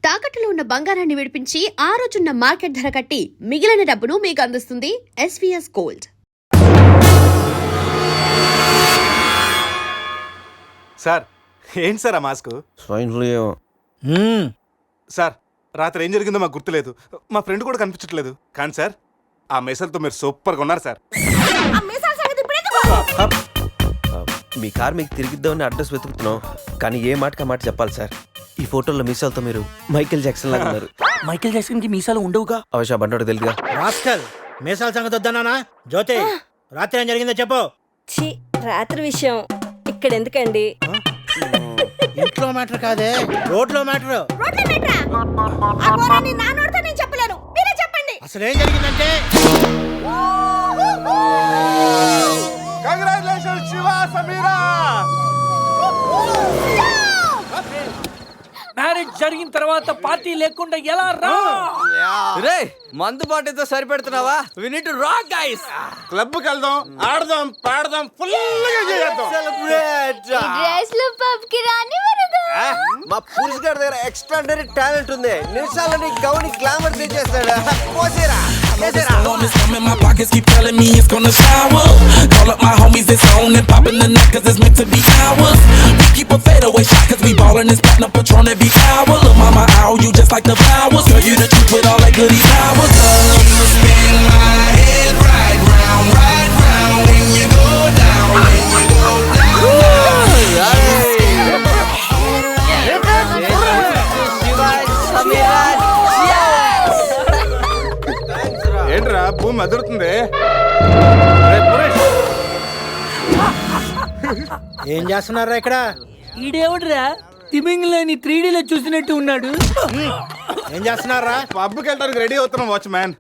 తాకట్టులో ఉన్న బంగారాన్ని విడిపించి ఆ రోజున్న మార్కెట్ ధర కట్టి మిగిలిన డబ్బును మీకు అందిస్తుంది ఎస్వీఎస్ గోల్డ్. సార్ ఏంటి సార్ ఆ మాస్క్? Swine flu. సార్ రాత్రి ఏం జరిగిందో మాకు గుర్తులేదు, మా ఫ్రెండ్ కూడా కనిపించట్లేదు. కానీ సార్ ఆ మెసల్తో మీరు సూపర్గా ఉన్నారు సార్. మీ కార్ మీకు తిరిగిద్దామని అడ్రస్ వెతుకుతున్నాం, కానీ ఏ మాటకి ఆ మాట చెప్పాలి సార్. ఈ ఫోటోలో మీసాలతో మీరు మైకేల్ జాక్సన్ లాగా ఉన్నారు. మైకేల్ జాక్సన్ కి మీసాలు ఉండవుగా. అవశ్య బండోడు తెలుగుగా. రాస్కల్, మీసాల సంగతి వద్దన్నానా? జ్యోతి, రాత్రి ఏం జరిగిందో చెప్పు. రాత్రి విషయం ఇక్కడ ఎందుకండి? ఇంట్లో మ్యాటర్ కాదే, రోడ్లో మ్యాటర్. అసలు ఏం జరిగిందంటే కంగ్రాచులేషన్స్ శివ, సమీరా. మ్యారేజ్ జరిగిన తర్వాత పార్టీ లేకుండా ఎలా రా? రే మందు బాటితో సరిపెడుతున్నావా? We need to rock guys. Club కి వెళ్దాం, ఆడదాం, పాడదాం, ఫుల్ గా చేద్దాం. సెలబ్రేట్. డ్రెస్లు పబ్ కి రాని వరదు. మా పురుష్ గారి దగ్గర ఎక్స్ట్రాడనరీ టాలెంట్ ఉంది. నిమిషాలని Gouni glamour తెచ్చేస్తాడు. పోసేరా in my pockets keep telling me it's gonna shower. Call up my homies, it's on and poppin' the night cause it's meant to be ours. We keep a fadeaway shot cause we ballin' and spittin' up Patron every hour. Look mama, ow, you just like the flowers. Girl, you the truth with all that goody powers. You spin my head right round when you go down, when you go down. ఏంట్రా భూమి అదురుతుంది? ఏం చేస్తున్నారా ఇక్కడ? ఈడేవుడ్రా తిమింగ్లని 3Dలో చూసినట్టు ఉన్నాడు. ఏం చేస్తున్నారా? పబ్కి వెళ్ళడానికి రెడీ అవుతున్నాం వాచ్మ్యాన్.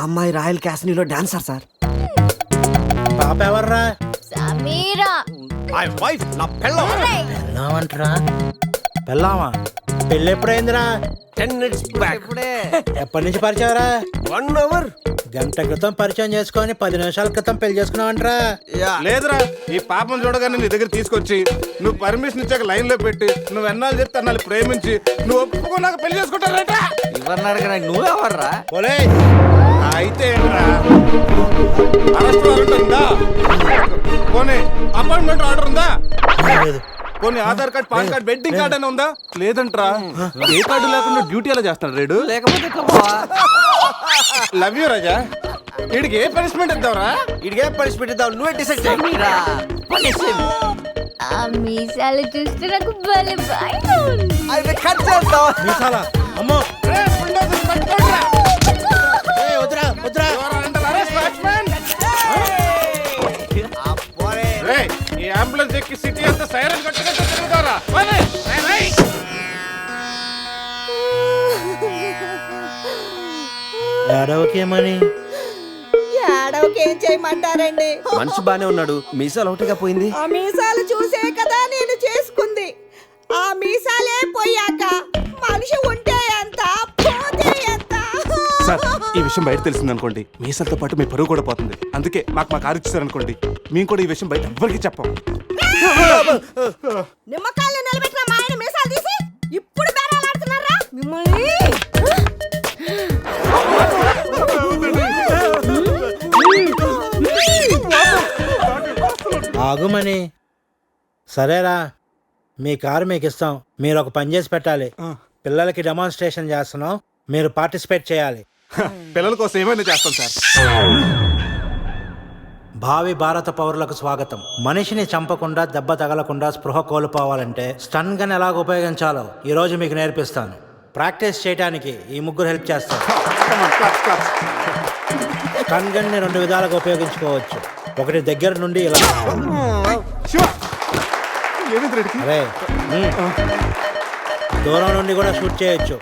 అమ్మాయి రాయల్ క్యాసినీలో డాన్సర్ సార్. పాప ఎవర్రా? సమీరా. మై వైఫ్, నా పెళ్ళం. పెళ్ళామంటరా? పెళ్ళామా? పెళ్ళి ఎప్పుడైందిరా? 10 minutes బ్యాక్. ఎప్పటి నుంచి పరిచయరా? 1 hour. గంట క్రితం పరిచయం చేసుకొని 10 నిమిషాల క్రితం పెళ్లి చేసుకున్నావంటరా? లేదురా, ఈ పాపం చూడగానే నీ దగ్గర తీసుకొచ్చి నువ్వు పర్మిషన్ ఇచ్చాక లైన్ లో పెట్టి నువ్వు ఎన్నాళ్ళు చెప్తే అన్నాళ్ళు ప్రేమించి నువ్వు ఒప్పుకున్నాక పెళ్లి చేసుకుంటారట. నువ్వెవర్రా? పోలే అయితే ఏంట్రా, అరెస్ట్ వారెంట్ ఉందా? పోనీ అపాయింట్మెంట్ ఆర్డర్ ఉందా? పోనీ Aadhaar card, pan card, wedding card అని ఉందా? లేదంట్రా, ఏ కార్డు లేకుండా డ్యూటీ ఎలా చేస్తాడు రేడు? లేకపోతే లవ్ యూ రాజా. వీడికి ఏ పనిష్మెంట్ ఇద్దాంరా? ఇడిగే పనిష్మెంట్ ఇద్దాం, నువ్వే డిసైడ్ చేయరా. ఆ మీసాలు చూస్తే నాకు భలే భయంగా ఉంది. అయితే కట్ చేద్దాం. మీసాలా? అమ్మో, ఏయ్, వద్దురా వద్దురా. ఈ అంబులెన్స్ ఎక్కి సిటీ అంతా సైరన్ కట్టుకుంటూ తిరుగుతారా? ఏడవకేమని? ఏం చేయమంటారండి? మనిషి బానే ఉన్నాడు, మీసాలు ఒకటిగా పోయింది. ఆ మీసాలు చూసే కదా నేను చేసుకుంది. ఆ మీసాలే పోయాక మనిషి ఉంటే ఎంత, పోతే ఎంత? సార్, ఈ విషయం బయట తెలిసిందనుకోండి, మీసాలతో పాటు మీ పరువు కూడా పోతుంది. అందుకే మాకు కారు ఇచ్చారనుకోండి, మేము కూడా ఈ విషయం బయట ఎవ్వరికి చెప్పాం. నిమ్మకాయలు నిలబెట్టిన మా ఆయన మీసాలు తీసి ఇప్పుడు బేరాలాడుతున్నారా మిమ్మల్ని? ఆగుమని. సరేరా, మీ కారు మీకు ఇస్తాం. మీరు ఒక పని చేసి పెట్టాలి. పిల్లలకి డెమాన్స్ట్రేషన్ చేస్తున్నాం, మీరు పార్టిసిపేట్ చేయాలి. పిల్లల కోసం ఏమైనా చేస్తాం సార్. భావి భారత పౌరులకు స్వాగతం. మనిషిని చంపకుండా, దెబ్బ తగలకుండా స్పృహ కోల్పోవాలంటే స్టన్ గన్ ఎలాగ ఉపయోగించాలో ఈ రోజు మీకు నేర్పిస్తాను. ప్రాక్టీస్ చేయడానికి ఈ ముగ్గురు హెల్ప్ చేస్తారు. స్టన్ గన్ ని 2 విధాలుగా ఉపయోగించుకోవచ్చు. ఒకటి దగ్గర నుండి ఇలా, అరే దూరం నుండి కూడా షూట్ చేయొచ్చు.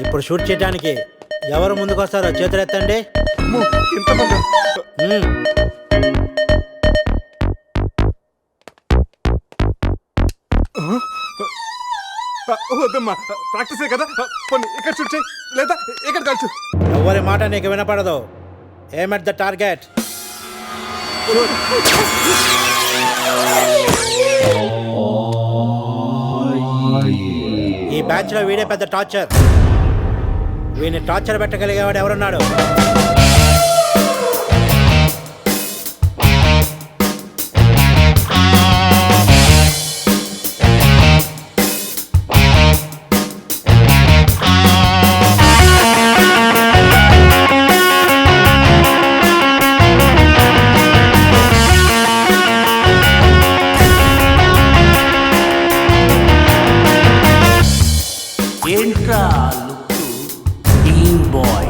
ఇప్పుడు షూట్ చేయడానికి ఎవరు ముందుకు వస్తారో చేతులు ఎత్తండి. వద్దమ్మా, ప్రాక్టీసే కదా. పోనీ ఇక్కడ షూట్ చేయి, లేదా ఇక్కడ కాల్చు. ఎవరి మాట నీకు వినపడదు. ఏమ్ ఎట్ ద టార్గెట్. ఈ బ్యాచ్ లో వీడే పెద్ద టార్చర్. వీడిని టార్చర్ పెట్టగలిగేవాడు ఎవరున్నాడు? ఏంట్రా లుక్ టీమ్ బాయ్.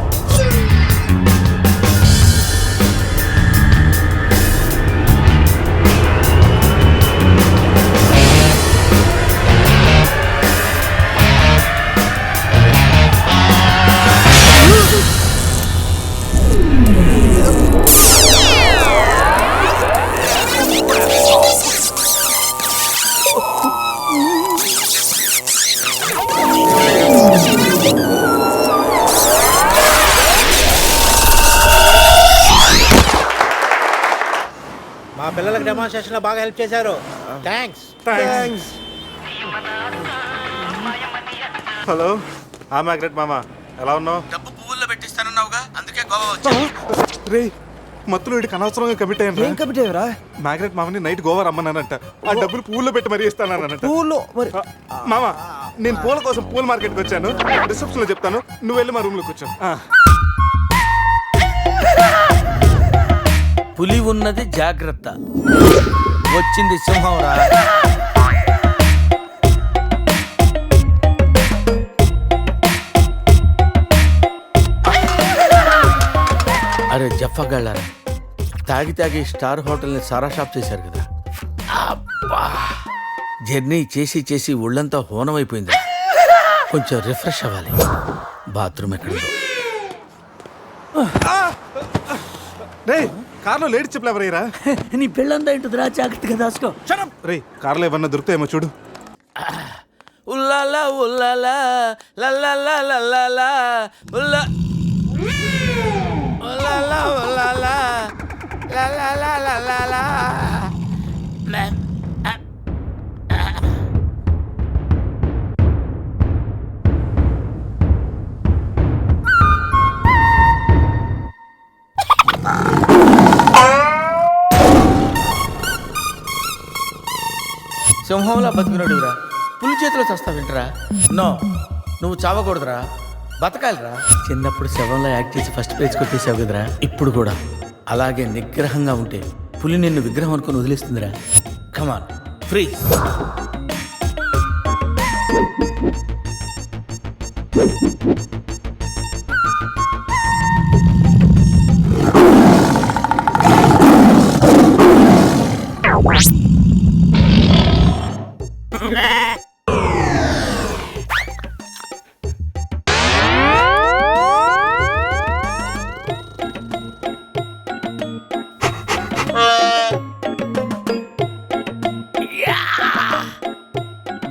మా పిల్లలకు డెమాన్స్ట్రేషన్ లో బాగా హెల్ప్ చేశారు. థ్యాంక్స్. హలో మ్యాగ్రెట్ మామ, ఎలా ఉన్నావు? డబ్బు పువ్వుల్లో పెట్టిస్తానన్నావుగా, అందుకే గోవా వచ్చా. రే మత్తులో వీడికి అనవసరంగా కమిట్ అయ్యాను. ఏం కమిటేవరా? మ్యాగ్రెట్ మామని నైట్ గోవా రమ్మన్నానంట. ఆ డబ్బులు పూల్లో పెట్టి మరీ ఇస్తానంట. పువ్వుల్లో మరి మామ, నేను పూల కోసం పూల మార్కెట్కి వచ్చాను. రిసెప్షన్ లో చెప్తాను, నువ్వు వెళ్ళి మా రూమ్ లోకి వచ్చావు. పులి ఉన్నది జాగ్రత్త, వచ్చింది సింహం రా. అరే జఫాగాళ్ళారా, తాగి తాగి స్టార్ హోటల్ని సారా షాప్ చేశారు కదా. అబ్బా, జర్నీ చేసి చేసి ఒళ్ళంతా హోనమైపోయింది. కొంచెం రిఫ్రెష్ అవ్వాలి. బాత్రూమ్ ఎక్కడుందో. రే కార్లో లేడీ చెప్పులు ఎవరయ్యరా? నీ పెళ్ళంతా ఏంటిదిరా, జాగ్రత్తగా దాసుకో. రే కార్లో ఏమన్నా దొరుకుతాయేమో చూడు. ఉల్లాలా ఉల్లాలా లల్లాలా లల్లాలా ఉల్లా ఉల్లాలా ఉల్లాలా లల్లాలా లల్లాలా. సింహంలా బతికినడురా, పులి చేతిలో చస్తావేంట్రా? నో, నువ్వు చావకూడదురా, బతకాలిరా. చిన్నప్పుడు శవంలో యాక్ట్ చేసి ఫస్ట్ ప్రైజ్ కొట్టేసావు కదరా, ఇప్పుడు కూడా అలాగే నిగ్రహంగా ఉంటే పులి నిన్ను విగ్రహం అనుకుని వదిలేస్తుందిరా. Come on free.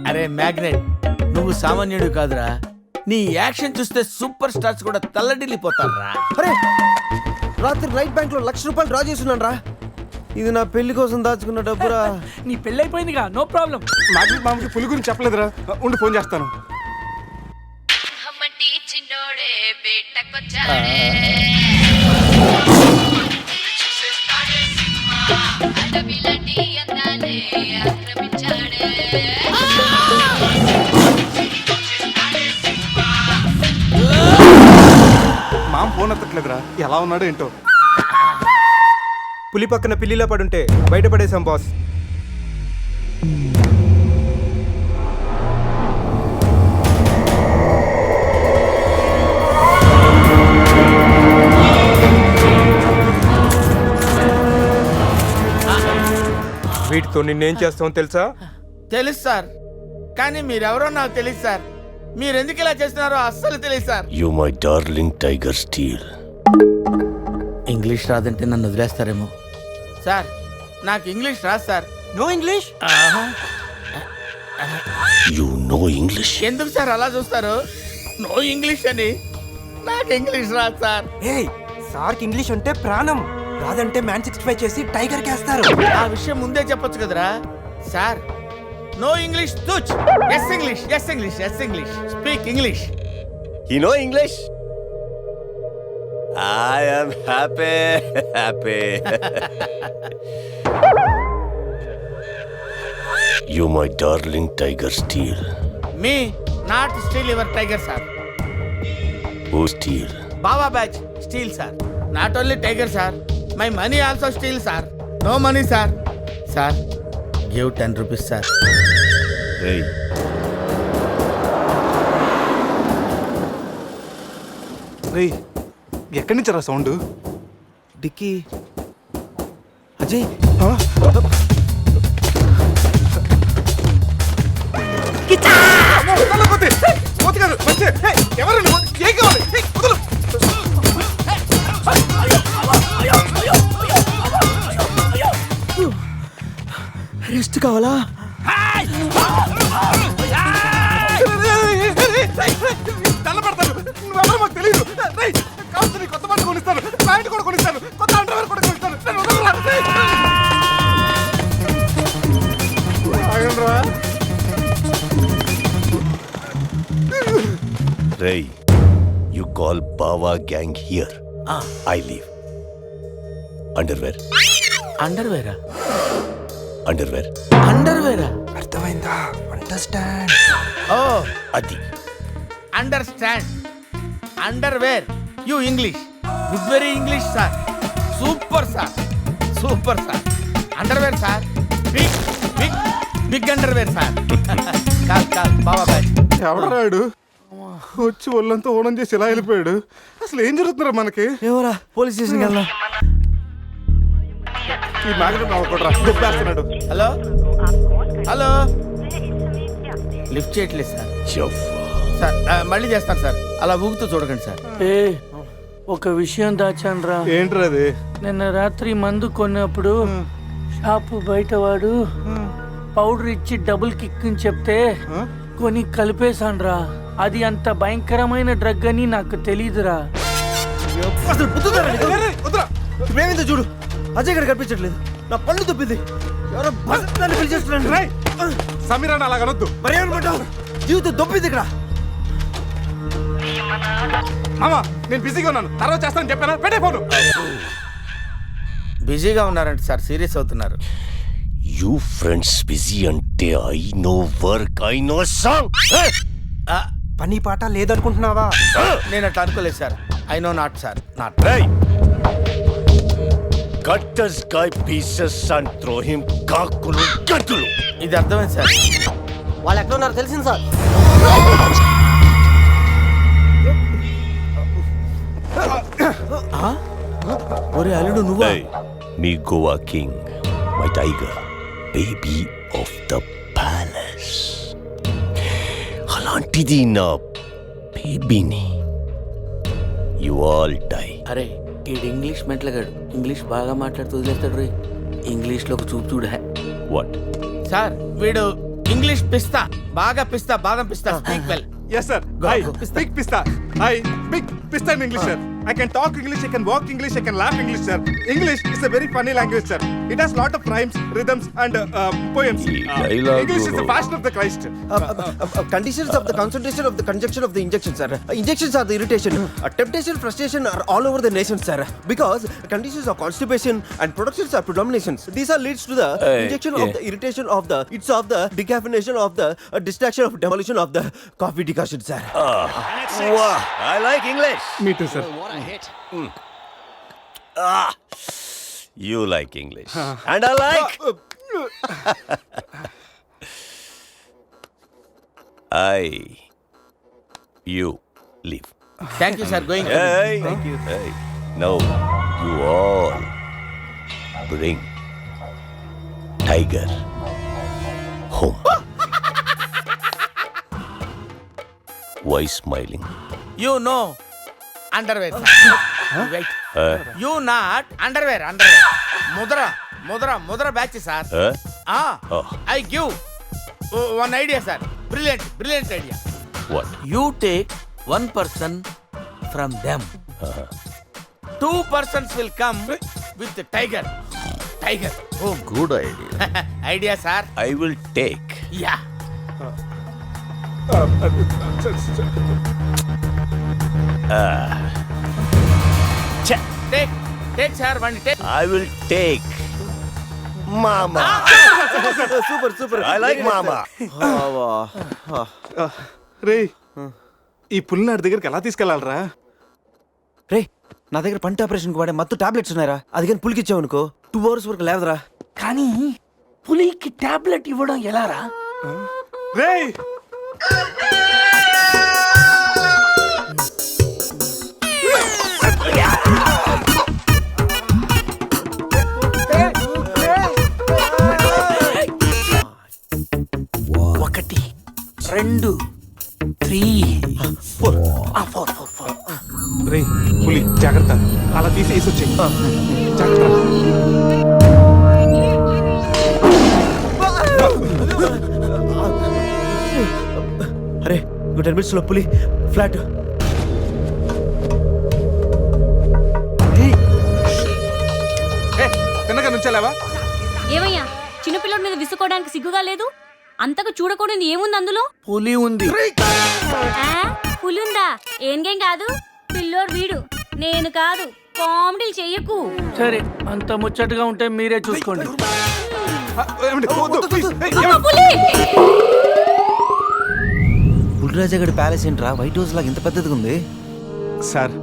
అరే మ్యాగ్నెట్, నువ్వు సామాన్యుడు కాదురా. నీ యాక్షన్ చూస్తే సూపర్ స్టార్స్ కూడా తల్లడిల్లిపోతారా. అరే రాత్రి రైట్ బ్యాంక్ లో ₹1,00,000 డ్రా చేస్తున్నాను రా. ఇది నా పెళ్లి కోసం దాచుకున్న డబ్బురా. నీ పెళ్ళైపోయిందిగా, నో ప్రాబ్లం. మ్యాగ్రెట్ మామకి పులి గురించి చెప్పలేదురా, ఉండి ఫోన్ చేస్తాను. మామ ఫోన్ ఎత్తట్లేదురా, ఎలా ఉన్నాడో ఏంటో. పులి పక్కన పిల్లిలో పడుంటే బయటపడేశాం బాస్. వీటితో నిన్నేం చేస్తామో తెలుసా? తెలుసు సార్, కానీ మీరెవరో నాకు తెలియదు సార్. మీరెందుకు ఇలా చేస్తున్నారో అస్సలు తెలియదు sir. You my darling tiger steel. English రాదంటే నన్ను వదిలేస్తారేమో సార్. నాకు ఇంగ్లీష్ రాదు sir. No English? You know English. ఎందుకు సార్ అలా చూస్తారు? నో ఇంగ్లీష్ అని. నాకు ఇంగ్లీష్ రాదు సార్. ఏయ్, సార్కి ఇంగ్లీష్ అంటే ప్రాణం. రాదంటే మ్యాన్ 65 చేసి టైగర్ కేస్తారు. ఆ విషయం ముందే చెప్పొచ్చు కదరా sir. No English touch. Yes English, yes English, yes English. Speak English. You know English? I am happy, happy. You my darling tiger steel. Me not steal your tiger sir. Who steel? Baba batch steal sir. Not only tiger sir, my money also steal sir. No money sir. Sir give 10 rupees sir. Hey. రేయ్ ఎక్కడి నుంచి రా sound? Dicky Ajay. ఎవరండి? ఏం కావాలి? వదలు. Rest కావాలా? తెల్లబడతాను. నువ్వెవరో మాకు తెలియదు. కావచ్చు నీ కొత్త బట్టలు కొనిస్తాను, ప్యాంట్ కూడా కొనిస్తాను, కొత్త అండర్వేర్ కూడా కొనిస్తాను. నన్ను వదలరా. ఆగండ్రా. Ray, you call Bawa gang here. I leave. Underwear. అండర్వేరా? Underwear. అండర్వేరా? అర్థమైందా? Understand. Oh Adi. Understand. Underwear. You English. Good very English sir. Super sir, super sir. Underwear sir. Big big big underwear sir. కాల్ కాల్ బాబా batch. ఎవడరాడు వచ్చి ఒళ్ళంతా ఓనం చేసి ఇలా వెళ్ళిపోయాడు? అసలు ఏం జరుగుతున్నారా మనకి? ఏమోరా, పోలీస్ స్టేషన్కి వెళ్దాం. ఈ మ్యాగ్నెట్ నవ్వకూడరా, దుబ్బేస్తున్నాడు. హలో హలో, లిఫ్ట్ చేయట్లేదు సార్. సార్ మళ్ళీ చేస్తాను సార్, అలా ఊగుతూ చూడకండి సార్. ఒక విషయం దాచాన్రా. ఏంట్రా అది? నిన్న రాత్రి మందు కొన్నప్పుడు షాపు బయట వాడు పౌడర్ ఇచ్చి డబుల్ కిక్ అని చెప్తే కొని కలిపేశాన్రా. అది అంత భయంకరమైన డ్రగ్ అని నాకు తెలీదురా. అసలు చూడు, అజయ్ గారు కనిపించట్లేదు. నా పళ్ళు తప్పింది. ఎవరో బస్సుని పిలిచేస్తున్నాను. సమీరాన్ని అలాగనొద్దు. మరి ఏమనుకుంటావు? జీవితం దొప్పింది ఇక్కడ. మామా నేను బిజీగా ఉన్నాను, తర్వాత చేస్తానని చెప్పాను. పెట్టే ఫోను. బిజీగా ఉన్నారంట సార్, సీరియస్ అవుతున్నారు. You friends busy ante I know work, I know song. పని పాట లేదనుకుంటున్నావా? నేను అట్లా అనుకోలేదు sir. I know not sir, not. Hey. Cut this guy pieces and throw him kakulu gatulu. ఇది అర్థమైంది సార్. వాళ్ళు ఎక్కడ ఉన్నారో తెలిసింది సార్. ఒరే అల్లుడు నువ్వా? Hey, me Goa king, my tiger, baby of the palace. అలాంటిది నా బేబీని. You all die. అరే ఈడు ఇంగ్లీష్ మెంట్లగాడు, ఇంగ్లీష్ బాగా మాట్లాడుతూ వదిలేస్తాడు రే. ఇంగ్లీష్లో ఒక చూపు చూడ. What? సార్ వీడు ఇంగ్లీష్ పిస్తా, బాగా పిస్తా, బాదం పిస్తా. Speak well. Yes sir. I speak pista. I speak pista in English sir. I can talk English, I can walk English, I can laugh English sir. English is a very funny language sir. It has lot of rhymes, rhythms and poems. English is the fashion of the Christ. Conditions of the concentration of the conjunction of the injection, sir. Injections are the irritation. Temptation, frustration are all over the nation, sir. Because conditions of constipation and productions are predominations. These are leads to the injection of the irritation of the, it's of the decaffeination of the distraction of demolition of the coffee decoction, sir. Wow, I like English. Me too sir. You like English. And I like. You leave. Thank you sir. Going. Hey. Thank you. Hey. Now you all bring Tiger home. Why smiling? You know underwear. Right. You not underwear. Underwear. ముద్ర batch sir. I give one idea sir. Brilliant idea. What? You take 1 person from them. 2 persons will come with the tiger home. Good idea. Idea sir. I will take yeah take take sir one take. I will take Mama. Super super I like Mama. రే ఈ పుల్లినాడి దగ్గరికి ఎలా తీసుకెళ్ళాలరా? రే నా దగ్గర పంట ఆపరేషన్కి వాడే మత్తు tablets ఉన్నాయరా, అది కానీ పులికి ఇచ్చావు అనుకో 2 hours వరకు లేవదురా. కానీ పులికి టాబ్లెట్ ఇవ్వడం ఎలారా? రే ఒకటి 2 3 4. రే పులి జాగ్రత్త, అలా తీసేసి వచ్చే జాగ్రత్త. అరే 10 minutes లో పులి ఫ్లాట్. తిన్నగా నుంచెలావా? ఏమయ్యా చిన్నపిల్లడి మీద విసుకోవడానికి సిగ్గుగా లేదు? అంతగా చూడకూడదు ఏముంది అందులో? పులి ఉంది. పులి ఉందా? ఏం కాదు, పిల్లోడు వీడు, నేను కాదు. కామెడీలు చెయ్యకు. సరే అంత ముచ్చటగా ఉంటే మీరే చూసుకోండి. పులిరాజగడ్ ప్యాలెస్ ఏంట్రా వైట్ హౌస్ లాగా ఇంత పెద్దదిగా ఉంది? సార్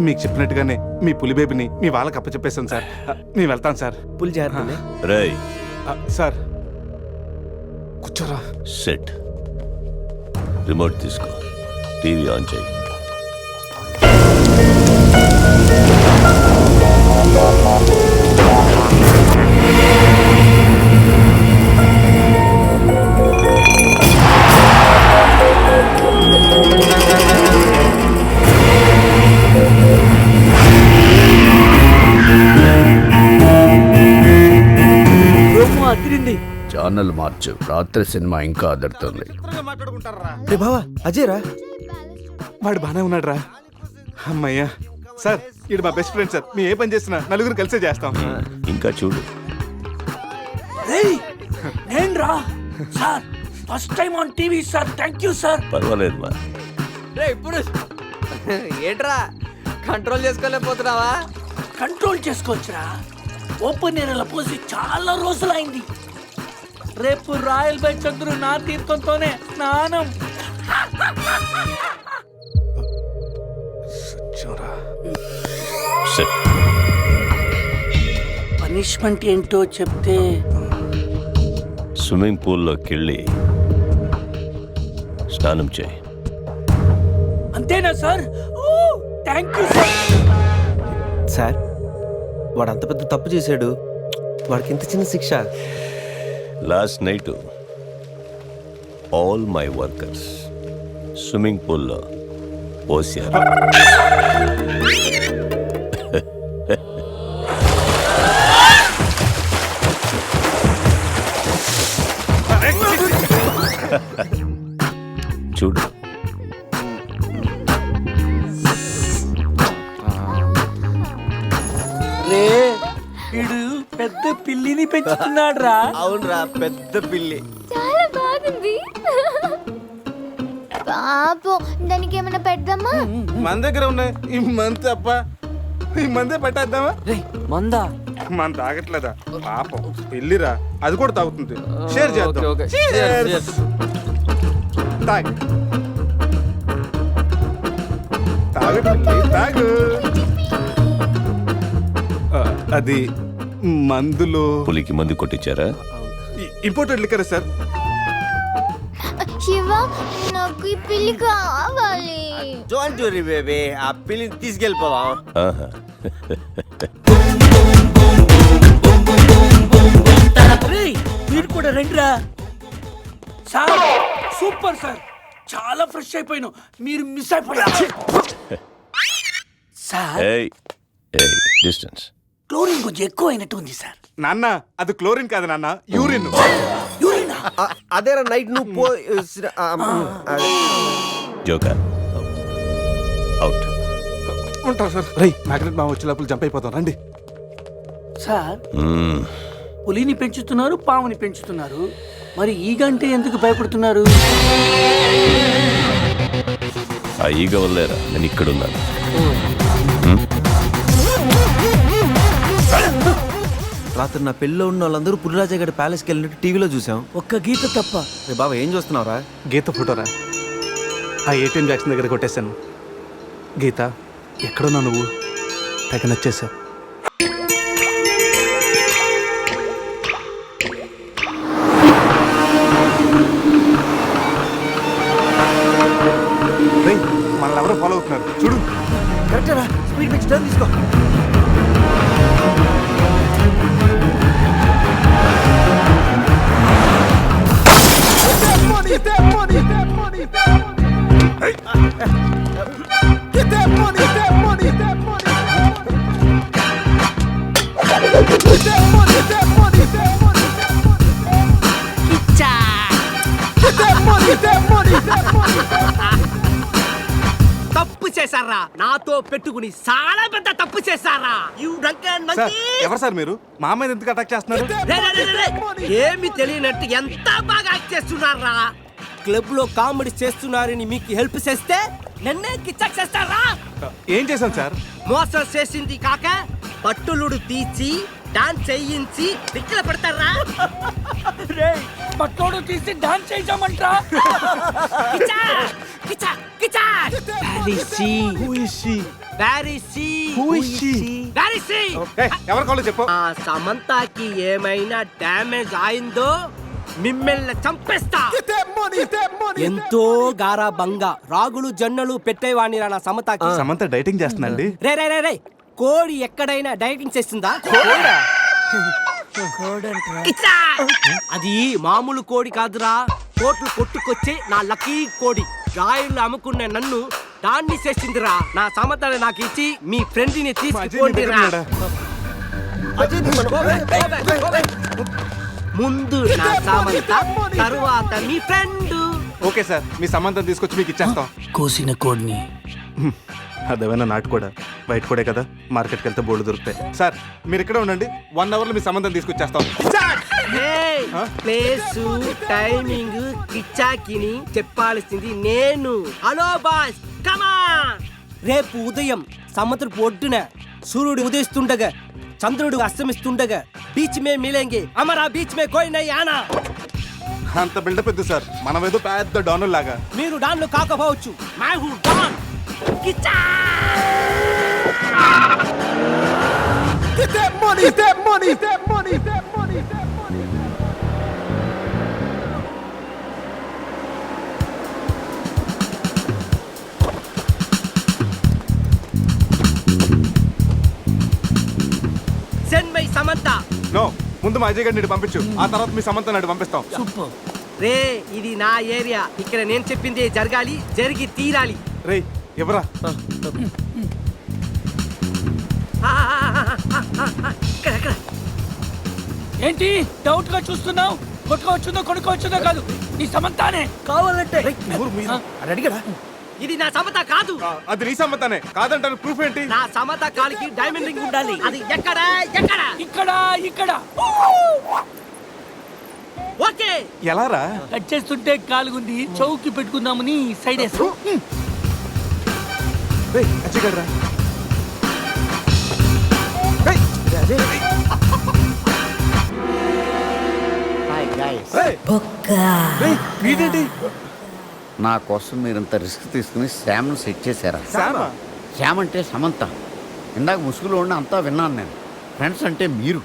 మీకు చెప్పినట్టుగానే మీ పులి బేబీని మీ వాళ్ళకి అప్పచెప్పేస్తాను సార్. నేను వెళ్తాను సార్. పులి జాగ్రత్త. Ray, సార్ కూర్చోరా. sit. రిమోట్ తీసుకో, టీవీ ఆన్ చేయి. ఛానల్ మార్చు, రాత్రి సినిమా ఇంకా అదరుతుంది. రే బావా అజయ్ రా. వాడు బానే ఉన్నాడు రా. అమ్మయ్యా సార్, ఈడు మా బెస్ట్ ఫ్రెండ్ సార్. మీ ఏ పని చేసినా నలుగురు కలిసే చేస్తాం. ఇంకా చూడు. నేను రా sir, first time on TV sir. Thank you sir. పర్వాలేదు మా. ఇప్పుడు ఏంట్రా కంట్రోల్ చేసుకోలేకపోతున్నావా? కంట్రోల్ చేసుకోవచ్చురా. ఓపెన్ ఏరియాలో పోసి చాలా రోజులైంది. రేపు రాయల్ బై చంద్రు నా తీర్థంతోనే స్నానం. Sit. పనిష్మెంట్ ఏంటో చెప్తే. స్విమ్మింగ్ పూల్లోకి వెళ్ళి స్నానం చేయి. అంతేనా sir? Thank you sir. Sir వాడు అంత పెద్ద తప్పు చేశాడు, వాడికి ఇంత చిన్న శిక్ష. Last night all my workers swimming పూల్లో పోసారు. చూడు. రే వీడు పెద్ద పిల్లిని పెంచుతున్నాడు రా. అవునరా, పెద్ద పిల్లి. చాలా బాగుంది. పాపం దానికి ఏమైనా పెడదామా? మన దగ్గర ఉన్నాయి ఈ మంత్ తప్ప. ఈ మందే పెట్టేద్దామా? మందా? మన తాగట్లేదా పాపం, పెళ్ళిరా, అది కూడా తాగుతుంది. షేర్ చేద్దాం. Cheers. తాగు తాగు పిల్లి, తాగు. అది మందులో పులికి మందు కొట్టించారా? Imported liquor sir. శివ, నాకు ఈ పిల్లి కావాలి. డోంట్ వరీ బేబీ, ఆ పిల్లిని తీసుకెళ్ళిపోవా. ఆహా. మీరు కూడా రండిరా. సార్ సూపర్ సార్, చాలా ఫ్రెష్ అయిపోయినావు. మీరు మిస్ అయిపోయారు సార్. ఏయ్ ఏయ్, డిస్టెన్స్. క్లోరిన్ కొంచెం ఎక్కువ అయినట్టు ఉంది సార్. నాన్న అది క్లోరిన్ కాదు నాన్న, యూరిన్. యూరినా? అదేరా నైట్ నువ్వు పో. Joker out. ఉంటారు సార్. రై మ్యాగ్నెట్ మామ వచ్చే లోపల జంప్ అయిపోతాం. రండి సార్ పులిని పెంచుతున్నారు, పాముని పెంచుతున్నారు. మరి ఈగంటే ఎందుకు భయపడుతున్నారు? ఆ ఈగ వల్లేరా నేను ఇక్కడున్నాను. రాత్రి నా పెళ్ళిలో ఉన్న వాళ్ళందరూ పులిరాజా గడి ప్యాలెస్కి వెళ్ళినట్టు టీవీలో చూసాం. ఒక్క గీత తప్ప. రే బాబా ఏం చూస్తున్నావురా? గీత ఫోటోరా, ఆ ఏటీఎం జాక్సన్ దగ్గర కొట్టేశాను. గీత ఎక్కడున్నా నువ్వు? తెగ నచ్చేసావు. మనల్ని ఎవరో ఫాలో అవుతున్నారు చూడు. కరెక్టరా, స్పీడ్ పెంచి టర్న్ తీసుకో. తప్పు చేశారా? నాతో పెట్టుకుని చాలా పెద్ద తప్పు చేశారా? సార్, ఎవరు సార్ మీరు? మా మీద ఎందుకు అటాక్ చేస్తున్నారు? ఏమి తెలియనట్టు ఎంత బాగా యాక్ట్ చేస్తున్నారా? క్లబ్ లో కామెడీ చేస్తున్నారని మీకు హెల్ప్ చేస్తే నన్నే కిచ్చక్ చేస్తారా? ఏం చేశాను సార్? మోసం చేసింది కాక బట్టులుడు తీసి డాన్స్ చేయించి దిక్కుల పెడతారా? పట్టోడు తీసి డాన్స్ చేయించామంటరా? ఎవరి కాళ్ళు చెప్పు. ఆ సమంతకి ఏమైనా డ్యామేజ్ అయిందో మిమ్మల్ని చంపేస్తా. ఎంతో గారాబంగా రాగులు జొన్నలు పెట్టేవాణి నా సమతకి. సమంత డైటింగ్ చేస్తుందండి. రే రే రే రే, కోడి ఎక్కడైనా డైటింగ్ చేస్తుందా? ఇచ్చా! అది మామూలు కోడి కాదురా, కోట్లు కొట్టుకొచ్చే నా లక్కీ కోడి. రాయిలు అమ్ముకున్న నన్ను దాన్ని చేసిందిరా. నా సమతని నాకు ఇచ్చి మీ ఫ్రెండ్ ని తీసుకోండిరా. ముందు నా సమంత, తరువాత మీ ఫ్రెండ్. ఓకే సార్, మీ సంబంధం తీసుకొచ్చి మీకు ఇచ్చేస్తాం. కోసిన కోడిని అదేమైనా నాటు కూడా బయట కూడా కదా, మార్కెట్కి వెళ్తే బోర్డు దొరుకుతాయి. సార్ మీరు ఇక్కడే ఉండండి, 1 hour లో మీ సంబంధం తీసుకొచ్చేస్తాం. ప్లేసు టైమింగ్ కిచ్చాకిని చెప్పాల్సింది నేను. హలో బాస్, కమా. రేపు ఉదయం సముద్రపు ఒడ్డున సూర్యుడు ఉదయిస్తుండగా చంద్రుడు అస్తమిస్తుండగా బీచ్ మే మిలేంగే, అమరా బీచ్ మే కోయి నై ఆనా. అంత బిల్డప్ ఎద్దు సార్, మనం ఏదో పెద్ద డానుల్ లాగా. మీరు డాన్లు కాకపోవచ్చు, మై హూ don. Kiccha! Send my Samantha. No, ముందు మా అజయ్ గారిని పంపించు, ఆ తర్వాత మీ సమంత నాడు పంపిస్తాం. సూపర్. రే, ఇది నా ఏరియా, ఇక్కడ నేను చెప్పింది జరగాలి, జరిగి తీరాలి. రే ఎవరా? ఇక్కడ. ఏంటి డౌట్ గా చూస్తున్నావు? కొట్టుకోవచ్చుందో కొనుక్కోవచ్చుందో కాదు, నీ సమంతానే కావాలంటే. అడిగడా? ఇది నా సమత కాదు. అది నీ సమ్మతానే కాదంటారు, ప్రూఫ్ ఏంటి? నా సమత కాలికి డైమండ్ రింగ్ ఉండాలి. అది ఎక్కడ? ఎక్కడ? ఇక్కడ ఇక్కడ. ఓకే. ఎలా రా? కట్ చేస్తుంటే కాలుగుంది, చౌకి పెట్టుకుందామని సైడ్ వేసు. అజయ్ గారు రా. ఇదేంటి? నా కోసం మీరంత రిస్క్ తీసుకుని శ్యామ్ను సెట్ చేశారా? శ్యామ్ అంటే సమంత. ఇందాక ముసుగులో ఉన్న అంతా విన్నాను నేను. ఫ్రెండ్స్ అంటే మీరు.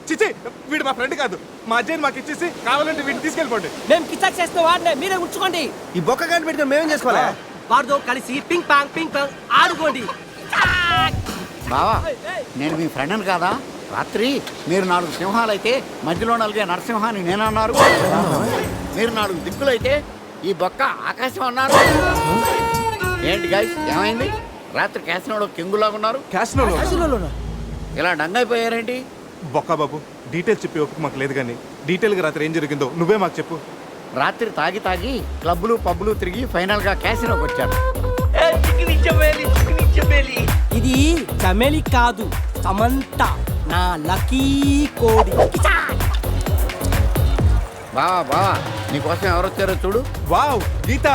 చిచి, వీడు మా ఫ్రెండ్ కాదు. మా అజయ్ మాకు ఇచ్చేసి కావాలంటే వీడిని తీసుకెళ్ళిపోండి. మేము కిచక్ చేస్తే వాడినే మీరే ఉంచుకోండి. ఈ బొక్క గాని పెట్టుకొని మేమేం చేసుకోవాలా? వాడితో కలిసి పింగ్ పాంగ్ ఆడుకోండి. బావా, నేను మీ ఫ్రెండ్ అని కాదా? రాత్రి మీరు 4 సింహాలు అయితే మధ్యలో నలిగే నరసింహాన్ని నేనన్నారు. మీరు 4 దిక్కులైతే ఈ బొక్క ఆకాశం అన్నారు. ఏంటి గైస్, ఏమైంది? రాత్రి క్యాసినోలో కింగులాగా ఉన్నారు. క్యాసినోలో ఇలా డంగైపోయారేంటి? బొక్క బాబు, డీటెయిల్స్ చెప్పి ఓపిక మాకు లేదు, కానీ డీటెయిల్గా రాత్రి ఏం జరిగిందో నువ్వే మాకు చెప్పు. రాత్రి తాగి క్లబ్లు పబ్లు తిరిగి ఫైనల్ గా క్యాసినోకి వచ్చారు. ఇది చమేలి కాదు, సమంత, నా లక్కీ కోడి. బావా నీకోసం ఎవరు వచ్చారో చూడు. వావ్ గీత,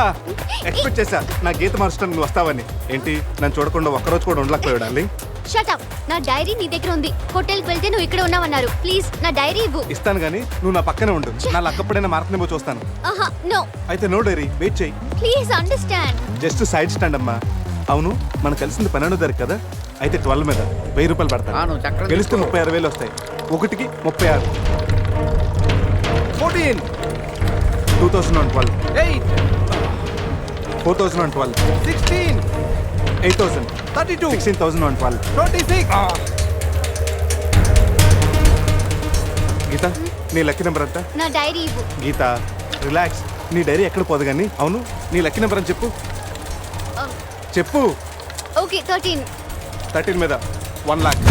ఎక్స్పెక్ట్ చేశా నా గీత మార్చడానికి నువ్వు వస్తావని. ఏంటి నన్ను చూడకుండా ఒక్కరోజు కూడా ఉండలేకపోయాడు డార్లింగ్. Shut up. నా డైరీ నీ దగ్గర ఉంది. హోటల్కి వెళ్తే నువ్వు ఇక్కడ ఉన్నావన్నారు. ప్లీజ్ నా డైరీ ఇవ్వు. ఇస్తాను కానీ నువ్వు నా పక్కనే ఉండు. నా లక్కప్పుడైనా మారుతుందేమో చూస్తాను. ఆహా నో. అయితే నో డైరీ, వెయిట్ చేయి. Please understand. Just side stand అమ్మా. అవును మనం కలిసింది 12వ తారీఖు కదా, అయితే 12 మీద 1000 రూపాయలు ఆ, పడతాను. నువ్వు చక్కగా గెలిస్తే 36,000 వస్తాయి. ఒకటికి 36. 14 2012 4012 16 8000 32 16,012 26. గీత నీ లక్కీ నెంబర్ ఎంత? నా డైరీ ఇవ్వు. గీత రిలాక్స్, నీ డైరీ ఎక్కడ పోదు కానీ. అవును నీ లక్కీ నెంబర్ అని చెప్పు. చెప్పు. ఓకే 13. 13 మీద 1 lakh.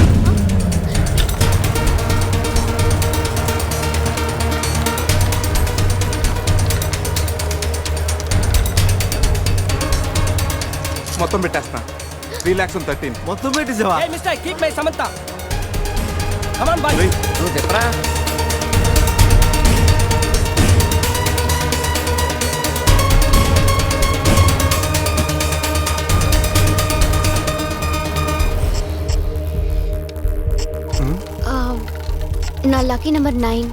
మొత్తం పెట్టేస్తున్నా. 3 lakhs on 13. మొత్తం పెట్టేసావా? Hey mister, keep my Samantha. Come on boy. నువ్వు చెప్పరా. నా లక్కీ నెంబర్ 9.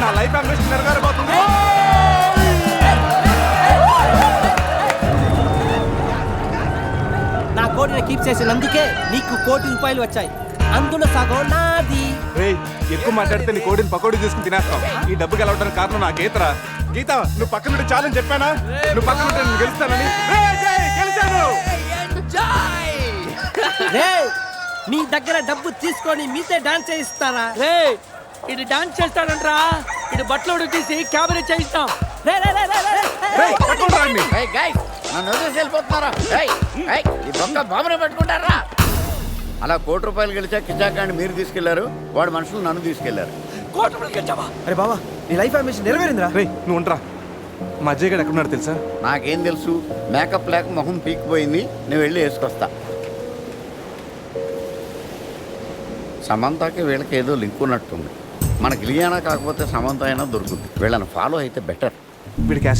నా లైఫ్ అంబిషన్ నెరవేరబోతుంది. నా కోటిని కీప్ చేసినందుకే నీకు ₹1 కోటి వచ్చాయి. అందులో సగం నాది. రేయ్ ఎక్కువ మాట్లాడితే నీ కోడిని పకోడీ తీసుకుని తినేస్తాం. ఈ డబ్బు గెలవడానికి కారణం నా గీతరా. గీత నువ్వు పక్కన నుండి చాలని చెప్పానా? నువ్వు పక్కన ఉంటే నేను గెలుస్తానని. గెలిచాను. రేయ్ మీ దగ్గర డబ్బు తీసుకొని మీతో డాన్స్ చేయిస్తారా? రే ఇది డాన్స్ చేస్తాడంట్రా. ఇది బట్టలు ఉడికేసి క్యాబరే చేయిస్తాం. రేయ్, పట్టుకోండి రాండి. ఏయ్ గైస్, నన్ను వదిలేసి వెళ్ళిపోతున్నారా? ఈ బొక్క బాబునే పట్టుకుంటారా? అలా ₹1 కోటి గెలిచా కిజాకాన్ని మీరు తీసుకెళ్లారు, వాడు మనుషులు నన్ను తీసుకెళ్లారు. అరే బావా నీ లైఫ్ అంబిషన్ నెరవేరిందిరా. రేయ్ నువ్వు ఉండరా. మా అజయ్ గడు ఎక్కడున్నాడు తెలుసా? నాకేం తెలుసు, మేకప్ లేక మొహం పీకిపోయింది, నేను వెళ్ళి వేసుకొస్తా. సమంతకి వీళ్ళకి ఏదో లింక్ ఉన్నట్టుంది. మనకి లియానా కాకపోతే సమంత అయినా దొరుకుతుంది. వీళ్ళని ఫాలో అయితే బెటర్. వీడికి యాక్షన్